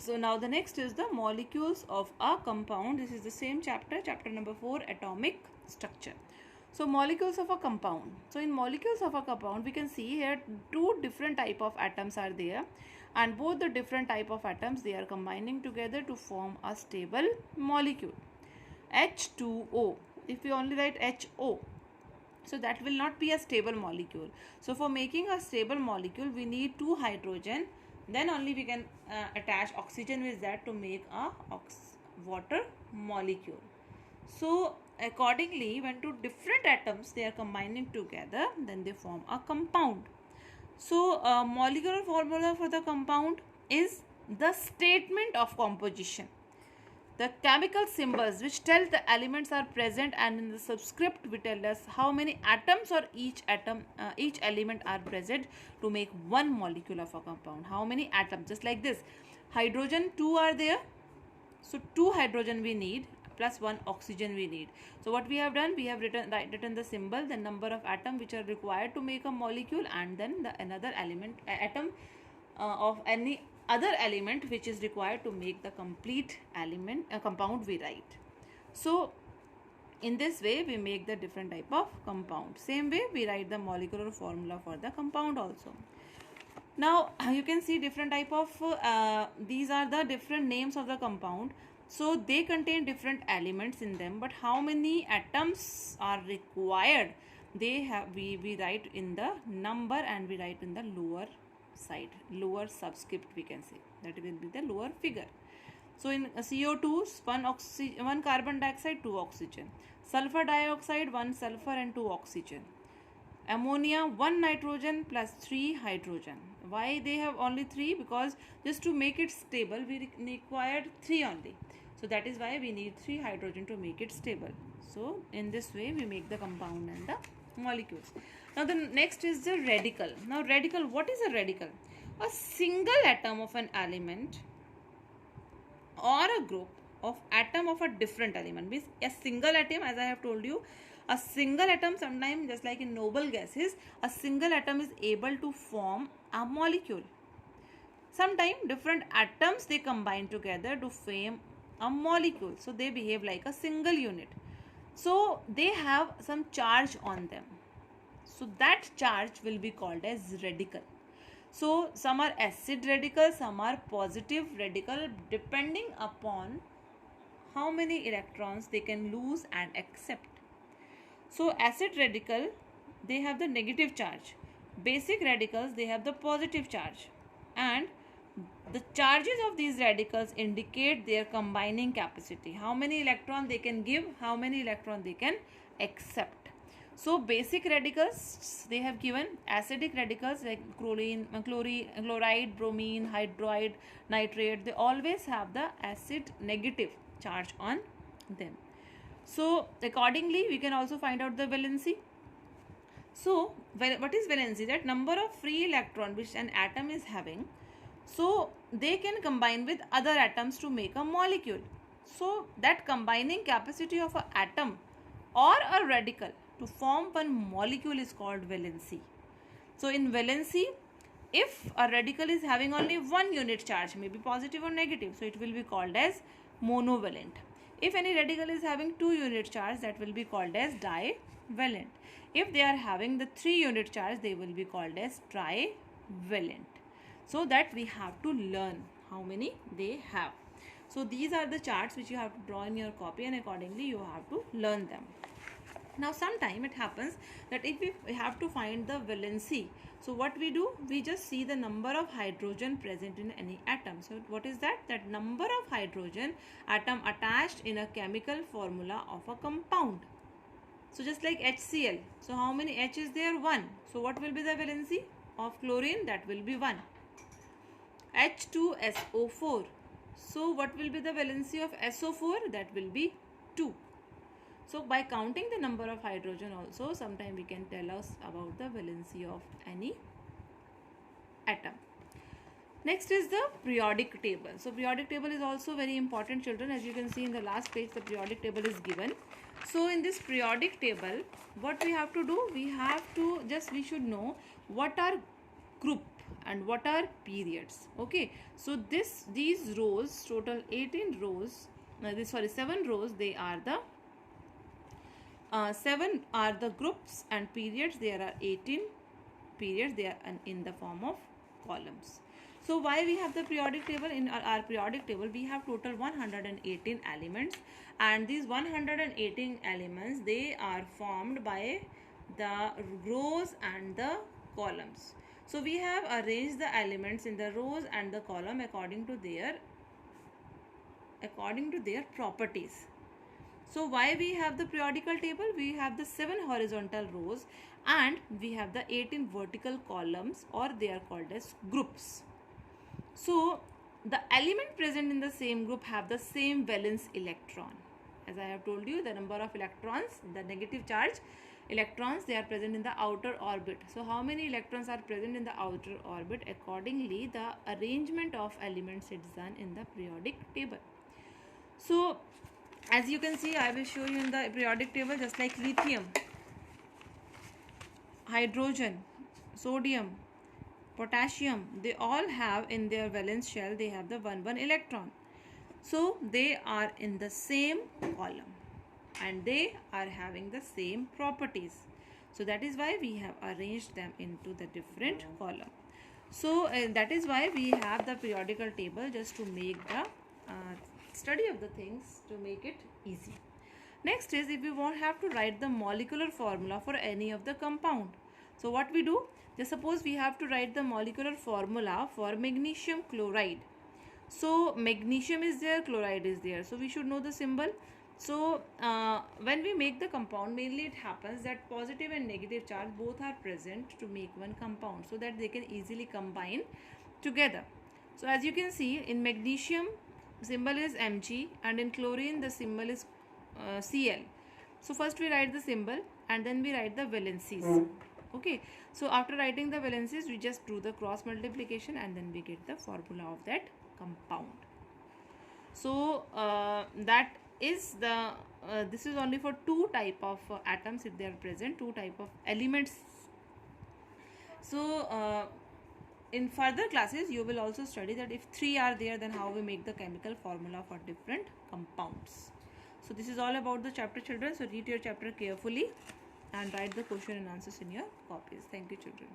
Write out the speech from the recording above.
So now the next is the molecules of a compound. This is the same chapter, chapter number 4, atomic structure. So molecules of a compound. So in molecules of a compound, we can see here two different type of atoms are there, and both the different type of atoms, they are combining together to form a stable molecule. H2O. If we only write HO, so that will not be a stable molecule. So for making a stable molecule, we need two hydrogen, then only we can attach oxygen with that to make a water molecule. So accordingly, when two different atoms, they are combining together, then they form a compound. So molecular formula for the compound is the statement of composition. The chemical symbols which tell the elements are present, and in the subscript we tell us how many atoms or each element are present to make one molecule of a compound. How many atoms? Just like this, hydrogen 2 are there, so 2 hydrogen we need plus 1 oxygen we need. So what we have done, we have written the symbol, the number of atoms which are required to make a molecule, and then the another atom of any other element which is required to make the complete compound we write. So in this way we make the different type of compound. Same way we write the molecular formula for the compound also. Now you can see different type of these are the different names of the compound. So they contain different elements in them, but how many atoms are required, they have we write in the number, and we write in the lower side, lower subscript we can say, that will be the lower figure. So in CO2, 1 carbon dioxide, 2 oxygen. Sulfur dioxide, 1 sulfur and 2 oxygen. Ammonia, 1 nitrogen plus 3 hydrogen. Why they have only 3? Because just to make it stable we required 3 only. So that is why we need 3 hydrogen to make it stable. So in this way we make the compound and the molecules. Now the next is the radical. Now radical, what is a radical? A single atom of an element or a group of atom of a different element. Means a single atom, as I have told you, a single atom, sometimes just like in noble gases, a single atom is able to form a molecule. Sometimes different atoms they combine together to form a molecule, so they behave like a single unit. So they have some charge on them, so that charge will be called as radical. So some are acid radical, some are positive radical, depending upon how many electrons they can lose and accept. So acid radical, they have the negative charge. Basic radicals, they have the positive charge, and the charges of these radicals indicate their combining capacity. How many electrons they can give, how many electrons they can accept. So basic radicals, they have given acidic radicals like chlorine, chloride, bromine, hydride, nitrate. They always have the acid negative charge on them. So accordingly, we can also find out the valency. So what is valency? That number of free electron which an atom is having, so they can combine with other atoms to make a molecule. So that combining capacity of an atom or a radical to form one molecule is called valency. So in valency, if a radical is having only one unit charge, maybe positive or negative, so it will be called as monovalent. If any radical is having 2 unit charge, that will be called as divalent. If they are having the 3 unit charge, they will be called as trivalent. So that we have to learn how many they have. So these are the charts which you have to draw in your copy, and accordingly you have to learn them. Now sometime it happens that if we have to find the valency, so what we do, we just see the number of hydrogen present in any atom. So what is that? That number of hydrogen atom attached in a chemical formula of a compound. So just like HCl, so how many H is there? 1. So what will be the valency of chlorine? That will be 1. H2SO4, so what will be the valency of SO4? That will be 2. So by counting the number of hydrogen also, sometime we can tell us about the valency of any atom. Next is the periodic table. So periodic table is also very important, children. As you can see in the last page, the periodic table is given. So in this periodic table, what we have to do, we should know what are group and what are periods. Okay, so these rows, total 18 rows, 7 rows, they are the 7 are the groups, and periods, there are 18 periods, they are in the form of columns. So why we have the periodic table? In our periodic table we have total 118 elements, and these 118 elements, they are formed by the rows and the columns. So we have arranged the elements in the rows and the column according to their properties. So why we have the periodical table? We have the 7 horizontal rows and we have the 18 vertical columns, or they are called as groups. So the element present in the same group have the same valence electron. As I have told you, the number of electrons, the negative charge electrons, they are present in the outer orbit. So how many electrons are present in the outer orbit? Accordingly, the arrangement of elements is done in the periodic table. So as you can see, I will show you in the periodic table, just like lithium, hydrogen, sodium, potassium, they all have in their valence shell, they have the 1 electron. So they are in the same column and they are having the same properties. So that is why we have arranged them into the different column. So that is why we have the periodical table, just to make the study of the things, to make it easy. Next is, if we won't have to write the molecular formula for any of the compound. So what we do, just suppose we have to write the molecular formula for magnesium chloride. So magnesium is there, chloride is there, so we should know the symbol. So when we make the compound, mainly it happens that positive and negative charge both are present to make one compound, so that they can easily combine together. So as you can see, in magnesium symbol is Mg, and in chlorine the symbol is Cl. So first we write the symbol and then we write the valencies. Okay, so after writing the valencies, we just do the cross multiplication and then we get the formula of that compound. So that is the this is only for 2 type of atoms, if they are present, 2 type of elements. So in further classes you will also study that if 3 are there, then how we make the chemical formula for different compounds. So this is all about the chapter, children. So read your chapter carefully and write the question and answers in your copies. Thank you, children.